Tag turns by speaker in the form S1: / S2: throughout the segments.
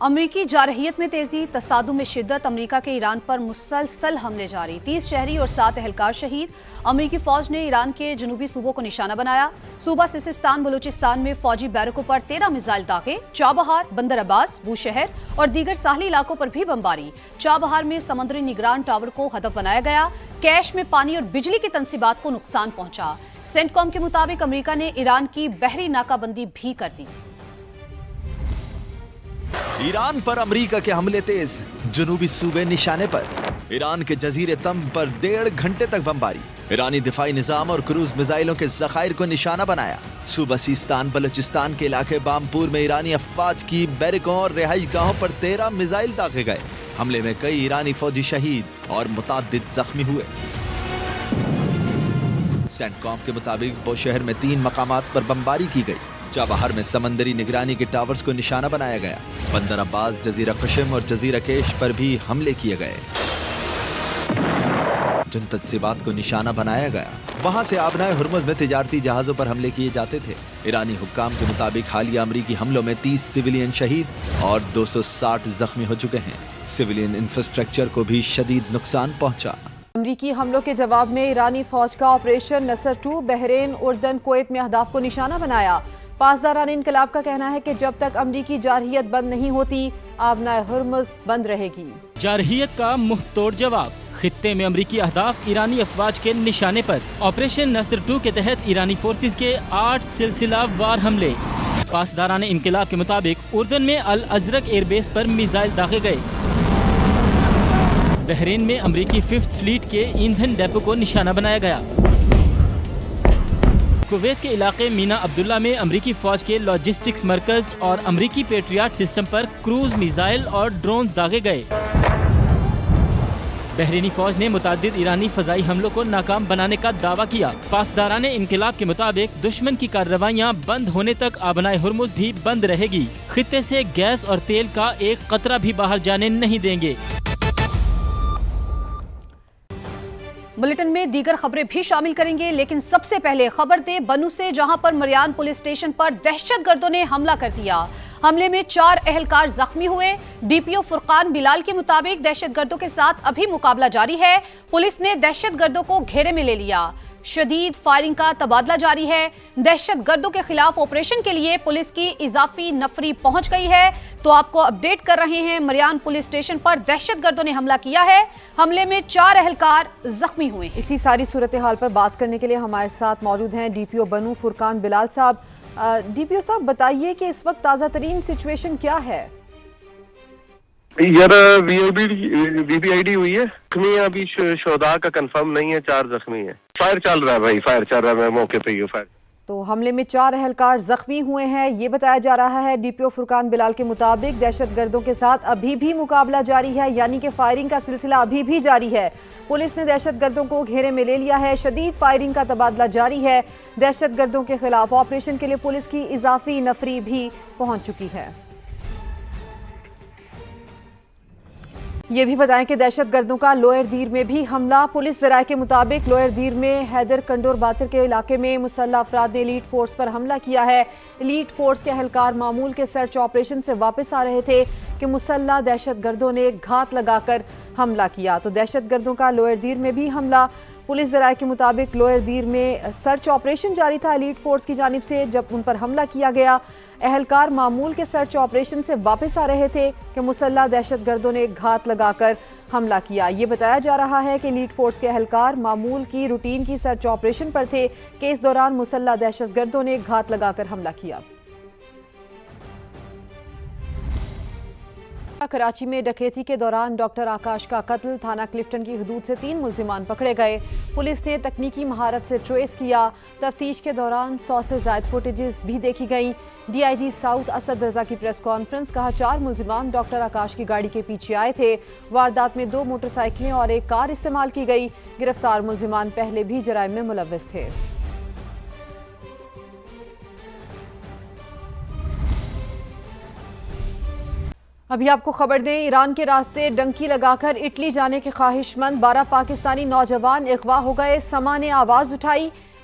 S1: امریکی جارحیت میں تیزی، تصادم میں شدت، امریکہ کے ایران پر مسلسل حملے جاری، 30 شہری اور 7 اہلکار شہید۔ امریکی فوج نے ایران کے جنوبی صوبوں کو نشانہ بنایا، صوبہ سیستان بلوچستان میں فوجی بیرکوں پر 13 میزائل داغے، چابہار، بندر عباس، بوشہر اور دیگر ساحلی علاقوں پر بھی بمباری۔ چابہار میں سمندری نگران ٹاور کو ہدف بنایا گیا، کیش میں پانی اور بجلی کی تنصیبات کو نقصان پہنچا۔ سینٹ کام کے مطابق امریکہ نے ایران کی بحری ناکہ بندی بھی کر دی۔
S2: ایران پر امریکہ کے حملے تیز، جنوبی صوبے نشانے پر۔ ایران کے جزیرے تم پر 1.5 گھنٹے تک بمباری، ایرانی دفاعی نظام اور کروز میزائلوں کے ذخائر کو نشانہ بنایا۔ صوبہ سیستان بلوچستان کے علاقے بامپور میں ایرانی افواج کی بیرکوں اور رہائش گاہوں پر 13 میزائل داغے گئے۔ حملے میں کئی ایرانی فوجی شہید اور متعدد زخمی ہوئے۔ سینٹ کام کے مطابق بوشہر میں 3 مقامات پر بمباری کی گئی، چابہار میں سمندری نگرانی کے ٹاورز کو نشانہ بنایا گیا، بندر عباس، جزیرہ قشم اور جزیرہ کیش پر بھی حملے کیے گئے، جن تنصیبات کو نشانہ بنایا گیا۔ وہاں سے آبنائے ہرمز میں تجارتی جہازوں پر حملے کیے جاتے تھے۔ ایرانی حکام کے مطابق حالیہ امریکی حملوں میں 30 سویلین شہید اور 260 زخمی ہو چکے ہیں۔ سویلین انفراسٹرکچر کو بھی شدید نقصان پہنچا۔
S3: امریکی حملوں کے جواب میں ایرانی فوج کا آپریشن نصر 2 بحرین، اردن، کویت میں اہداف کو نشانہ بنایا۔ پاسداران انقلاب کا کہنا ہے کہ جب تک امریکی جارحیت بند نہیں ہوتی، آبنائے ہرمز بند رہے گی۔
S4: جارحیت کا منہ توڑ جواب، خطے میں امریکی اہداف ایرانی افواج کے نشانے پر۔ آپریشن نصر 2 کے تحت ایرانی فورسز کے 8 سلسلہ وار حملے۔ پاسداران انقلاب کے مطابق اردن میں الازرق ایئر بیس پر میزائل داغے گئے۔ بحرین میں امریکی 5th فلیٹ کے ایندھن ڈیپو کو نشانہ بنایا گیا۔ کویت کے علاقے مینا عبداللہ میں امریکی فوج کے لاجسٹکس مرکز اور امریکی پیٹریاٹ سسٹم پر کروز میزائل اور ڈرونز داغے گئے۔ بحرینی فوج نے متعدد ایرانی فضائی حملوں کو ناکام بنانے کا دعویٰ کیا۔ پاسداران انقلاب کے مطابق دشمن کی کارروائیاں بند ہونے تک آبنائے ہرمز بھی بند رہے گی۔ خطے سے گیس اور تیل کا ایک قطرہ بھی باہر جانے نہیں دیں گے۔
S1: بلیٹن میں دیگر خبریں بھی شامل کریں گے، لیکن سب سے پہلے خبر دیں بنو سے، جہاں پر مریان پولیس اسٹیشن پر دہشت گردوں نے حملہ کر دیا۔ حملے میں 4 اہلکار زخمی ہوئے۔ ڈی پی او فرقان بلال کے مطابق دہشت گردوں کے ساتھ ابھی مقابلہ جاری ہے، پولیس نے دہشت گردوں کو گھیرے میں لے لیا۔ شدید فائرنگ کا تبادلہ جاری ہے۔ دہشت گردوں کے خلاف آپریشن کے لیے پولیس کی اضافی نفری پہنچ گئی ہے۔ تو آپ کو اپڈیٹ کر رہے ہیں، مریان پولیس اسٹیشن پر دہشت گردوں نے حملہ کیا ہے، حملے میں 4 اہلکار زخمی ہوئے۔
S3: اسی ساری صورتحال پر بات کرنے کے لیے ہمارے ساتھ موجود ہیں ڈی پی او بنو فرقان بلال صاحب۔ ڈی پی او صاحب بتائیے کہ اس وقت تازہ ترین سچویشن کیا ہے؟
S5: یار بی بی آئی ڈی ہوئی ہے، زخمی ابھی شہداء کا کنفرم نہیں ہے، 4 زخمی ہیں۔ فائر چل رہا ہے بھائی، فائر چل رہا ہے، میں موقع پہ ہی ہوں۔ فائر
S3: تو حملے میں 4 اہلکار زخمی ہوئے ہیں، یہ بتایا جا رہا ہے۔ ڈی پی او فرقان بلال کے مطابق دہشت گردوں کے ساتھ ابھی بھی مقابلہ جاری ہے، یعنی کہ فائرنگ کا سلسلہ ابھی بھی جاری ہے۔ پولیس نے دہشت گردوں کو گھیرے میں لے لیا ہے، شدید فائرنگ کا تبادلہ جاری ہے۔ دہشت گردوں کے خلاف آپریشن کے لیے پولیس کی اضافی نفری بھی پہنچ چکی ہے۔ یہ بھی بتائیں کہ دہشت گردوں کا لوئر دیر میں بھی حملہ۔ پولیس ذرائع کے مطابق لوئر دیر میں حیدر کنڈور باتر کے علاقے میں مسلح افراد نے ایلیٹ فورس پر حملہ کیا ہے۔ ایلیٹ فورس کے اہلکار معمول کے سرچ آپریشن سے واپس آ رہے تھے کہ مسلح دہشت گردوں نے گھات لگا کر حملہ کیا۔ تو دہشت گردوں کا لوئر دیر میں بھی حملہ۔ پولیس ذرائع کے مطابق لوئر دیر میں سرچ آپریشن جاری تھا ایلیٹ فورس کی جانب سے، جب ان پر حملہ کیا گیا۔ اہلکار معمول کے سرچ آپریشن سے واپس آ رہے تھے کہ مسلح دہشت گردوں نے گھات لگا کر حملہ کیا۔ یہ بتایا جا رہا ہے کہ ایلیٹ فورس کے اہلکار معمول کی روٹین کی سرچ آپریشن پر تھے کہ اس دوران مسلح دہشت گردوں نے گھات لگا کر حملہ کیا۔ کراچی میں ڈکیتی کے دوران ڈاکٹر آکاش کا قتل، تھانہ کلفٹن کی حدود سے 3 ملزمان پکڑے گئے۔ پولیس نے تکنیکی مہارت سے ٹریس کیا۔ تفتیش کے دوران 100 سے زائد فوٹیجز بھی دیکھی گئیں۔ D I G south Asad Raza کی پریس کانفرنس، کہا 4 ملزمان ڈاکٹر آکاش کی گاڑی کے پیچھے آئے تھے۔ واردات میں 2 موٹر سائیکلیں اور 1 کار استعمال کی گئی۔ گرفتار ملزمان پہلے بھی جرائم میں ملوث تھے۔ ابھی آپ کو خبر دیں، ایران کے راستے ڈنکی لگا کر اٹلی جانے کے خواہش مند 12 پاکستانی نوجوان اغوا ہو گئے۔ سما نے آواز اٹھائی،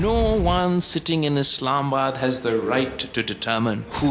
S6: No one sitting in Islamabad has the right to determine who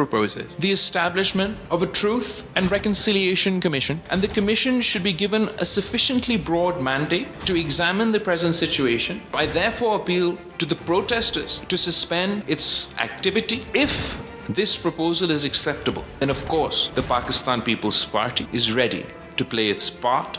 S6: proposes the establishment of a truth and reconciliation commission, and the commission should be given a sufficiently broad mandate to examine the present situation. I therefore appeal to the protesters to suspend its activity. If this proposal is acceptable, then of course the Pakistan People's Party is ready to play its part.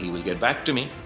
S6: he will get back to me.